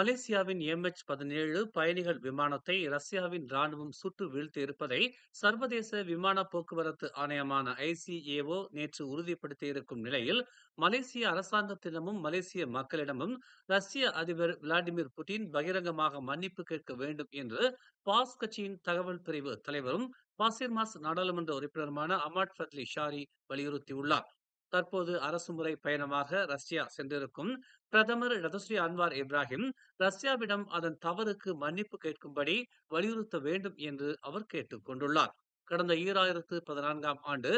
மலேசியாவின் MH17 பயணிகள் விமானத்தை ரஷ்யாவின் ராணுவம் சுட்டு வீழ்த்தியிருப்பதை சர்வதேச விமான போக்குவரத்து ஆணையமான ICAO நேற்று உறுதிப்படுத்தியிருக்கும் நிலையில், மலேசிய அரசாங்கத்திடமும் மலேசிய மக்களிடமும் ரஷ்ய அதிபர் விளாடிமிர் புட்டின் பகிரங்கமாக மன்னிப்பு கேட்க வேண்டும் என்று பாஸ் கட்சியின் தகவல் பிரிவு தலைவரும் பாசிர்மாஸ் நாடாளுமன்ற உறுப்பினருமான அமாட் ஃபத்லி ஷாரி வலியுறுத்தியுள்ளார். தற்போது அரசுமுறை பயணமாக ரஷ்யா சென்றிருக்கும் பிரதமர் டதஸ்ரீ அன்வார் இப்ராஹிம் ரஷ்யாவிடம் அதன் தவறுக்கு மன்னிப்பு கேட்கும்படி வலியுறுத்த வேண்டும் என்று அவர் கேட்டுக் கொண்டுள்ளார். கடந்த 2014ஆம் ஆண்டு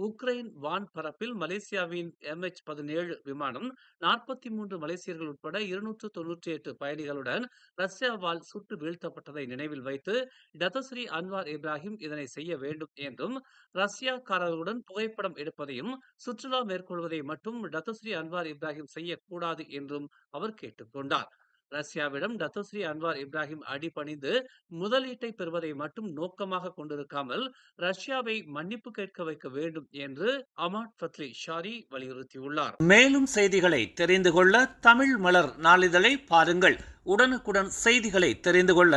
உக்ரைன் வான் பரப்பில் மலேசியாவின் MH17 விமானம் 43 மலேசியர்கள் உட்பட 298 பயணிகளுடன் ரஷ்யாவால் சுட்டு வீழ்த்தப்பட்டதை நினைவில் வைத்து டதஸ்ரீ அன்வார் இப்ராஹிம் இதனை செய்ய வேண்டும் என்றும், ரஷ்யாக்காரர்களுடன் புகைப்படம் எடுப்பதையும் சுற்றுலா மேற்கொள்வதை மட்டும் டத்தோஸ்ரீ அன்வார் இப்ராஹிம் செய்யக்கூடாது என்றும் அவர் கேட்டுக்கொண்டார். ரஷ்யாவிடம் டத்தோஸ்ரீ அன்வார் இப்ராஹிம் அடிபணிந்து முதலீட்டை பெறுவதை மட்டும் நோக்கமாக கொண்டிருக்காமல் ரஷ்யாவை மன்னிப்பு கேட்க வைக்க வேண்டும் என்று அமாட் ஃபத்லி ஷாரி வலியுறுத்தியுள்ளார். மேலும் செய்திகளை தெரிந்து கொள்ள தமிழ் மலர் நாளிதழை பாருங்கள். உடனுக்குடன் செய்திகளை தெரிந்து கொள்ள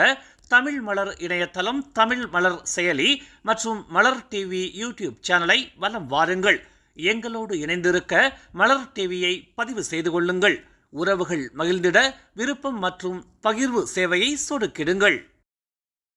தமிழ் மலர் இணையதளம், தமிழ் மலர் செயலி மற்றும் மலர் டிவி யூடியூப் சேனலை வலம் வாருங்கள். எங்களோடு இணைந்திருக்க மலர் டிவியை பதிவு செய்து கொள்ளுங்கள். உறவுகள் மகிழ்ந்திட விருப்பம் மற்றும் பகிர்வு சேவையை சொடுக்கிடுங்கள்.